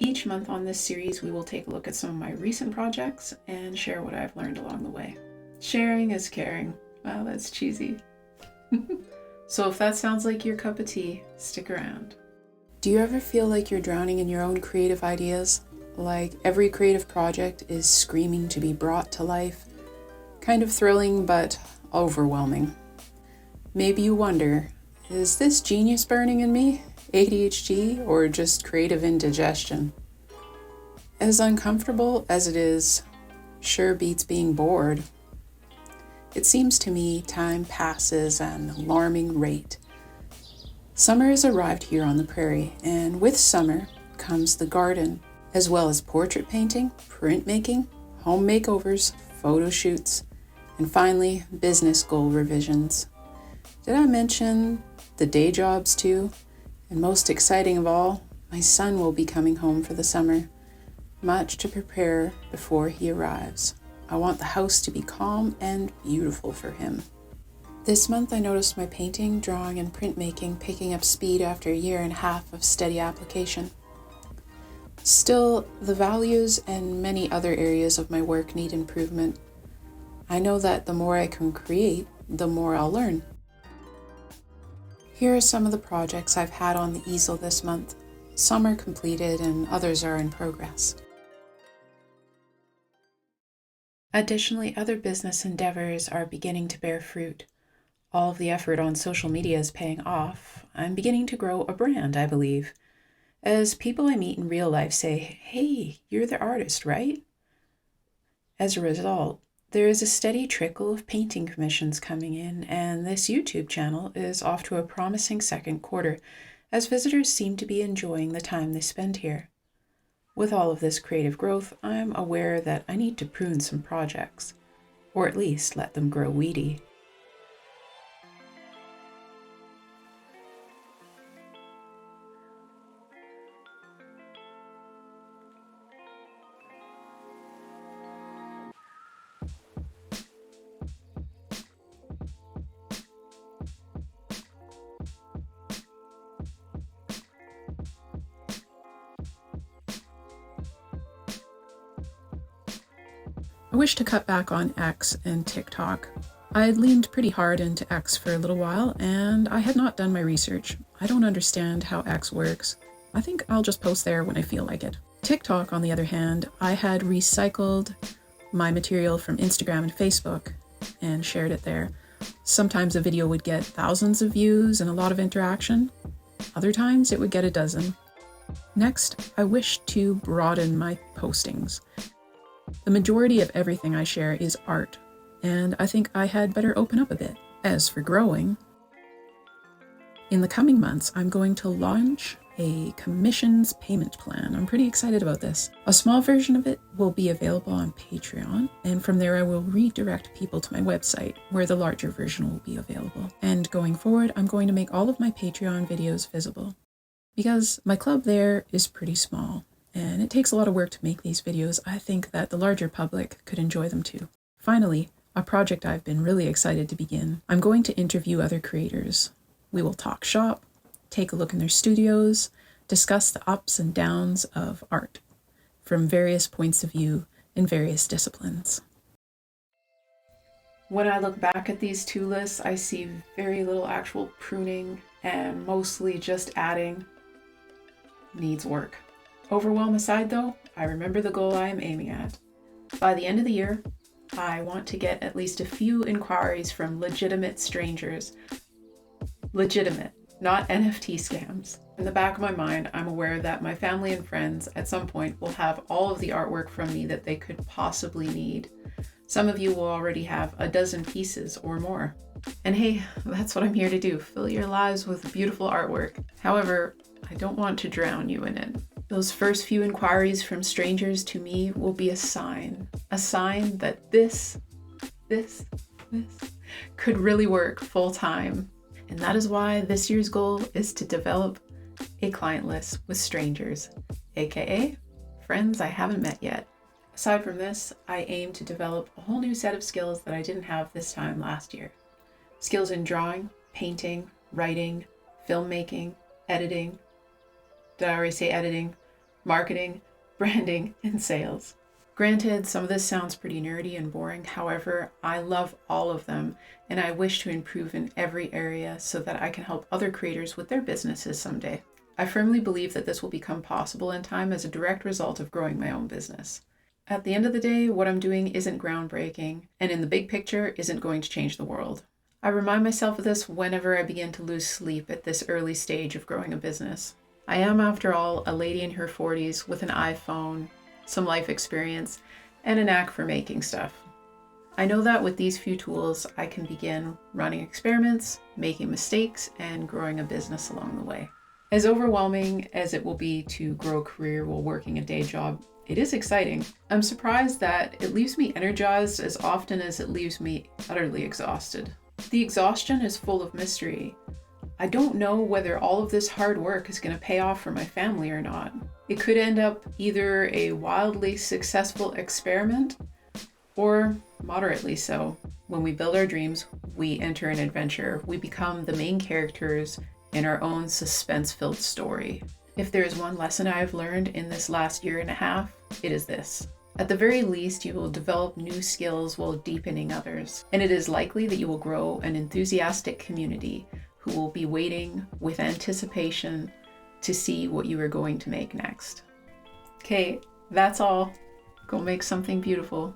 Each month on this series, we will take a look at some of my recent projects and share what I've learned along the way. Sharing is caring. Wow, that's cheesy. So if that sounds like your cup of tea, stick around. Do you ever feel like you're drowning in your own creative ideas? Like every creative project is screaming to be brought to life? Kind of thrilling, but overwhelming. Maybe you wonder, is this genius burning in me, ADHD, or just creative indigestion? As uncomfortable as it is, sure beats being bored. It seems to me time passes at an alarming rate. Summer has arrived here on the prairie, and with summer comes the garden, as well as portrait painting, printmaking, home makeovers, photo shoots, and finally, business goal revisions. Did I mention the day jobs too? And most exciting of all, my son will be coming home for the summer. Much to prepare before he arrives. I want the house to be calm and beautiful for him. This month I noticed my painting, drawing, and printmaking picking up speed after a year and a half of steady application. Still, the values and many other areas of my work need improvement. I know that the more I can create, the more I'll learn. Here are some of the projects I've had on the easel this month. Some are completed and others are in progress. Additionally, other business endeavors are beginning to bear fruit. All of the effort on social media is paying off. I'm beginning to grow a brand, I believe. As people I meet in real life say, "Hey, you're the artist, right?" As a result, there is a steady trickle of painting commissions coming in, and this YouTube channel is off to a promising second quarter, as visitors seem to be enjoying the time they spend here. With all of this creative growth, I'm aware that I need to prune some projects, or at least let them grow weedy. I wish to cut back on X and TikTok. I had leaned pretty hard into X for a little while, and I had not done my research. I don't understand how X works. I think I'll just post there when I feel like it. TikTok, on the other hand, I had recycled my material from Instagram and Facebook and shared it there. Sometimes a video would get thousands of views and a lot of interaction. Other times it would get a dozen. Next, I wish to broaden my postings. The majority of everything I share is art, and I think I had better open up a bit. As for growing, in the coming months, I'm going to launch a commissions payment plan. I'm pretty excited about this. A small version of it will be available on Patreon, and from there I will redirect people to my website, where the larger version will be available. And going forward, I'm going to make all of my Patreon videos visible, because my club there is pretty small. And it takes a lot of work to make these videos. I think that the larger public could enjoy them too. Finally, a project I've been really excited to begin. I'm going to interview other creators. We will talk shop, take a look in their studios, discuss the ups and downs of art from various points of view in various disciplines. When I look back at these two lists, I see very little actual pruning and mostly just adding. Needs work. Overwhelm aside though, I remember the goal I am aiming at. By the end of the year, I want to get at least a few inquiries from legitimate strangers. Legitimate, not NFT scams. In the back of my mind, I'm aware that my family and friends at some point will have all of the artwork from me that they could possibly need. Some of you will already have a dozen pieces or more. And hey, that's what I'm here to do, fill your lives with beautiful artwork. However, I don't want to drown you in it. Those first few inquiries from strangers to me will be a sign that this could really work full time. And that is why this year's goal is to develop a client list with strangers, aka friends I haven't met yet. Aside from this, I aim to develop a whole new set of skills that I didn't have this time last year. Skills in drawing, painting, writing, filmmaking, editing. Did I already say editing? marketing, branding, and sales. Granted, some of this sounds pretty nerdy and boring. However, I love all of them, and I wish to improve in every area so that I can help other creators with their businesses someday. I firmly believe that this will become possible in time as a direct result of growing my own business. At the end of the day, what I'm doing isn't groundbreaking, and in the big picture, isn't going to change the world. I remind myself of this whenever I begin to lose sleep at this early stage of growing a business. I am, after all, a lady in her 40s with an iPhone, some life experience, and a knack for making stuff. I know that with these few tools, I can begin running experiments, making mistakes, and growing a business along the way. As overwhelming as it will be to grow a career while working a day job, it is exciting. I'm surprised that it leaves me energized as often as it leaves me utterly exhausted. The exhaustion is full of mystery. I don't know whether all of this hard work is going to pay off for my family or not. It could end up either a wildly successful experiment or moderately so. When we build our dreams, we enter an adventure. We become the main characters in our own suspense-filled story. If there is one lesson I've learned in this last year and a half, it is this. At the very least, you will develop new skills while deepening others, and it is likely that you will grow an enthusiastic community who will be waiting with anticipation to see what you are going to make next. Okay, that's all. Go make something beautiful.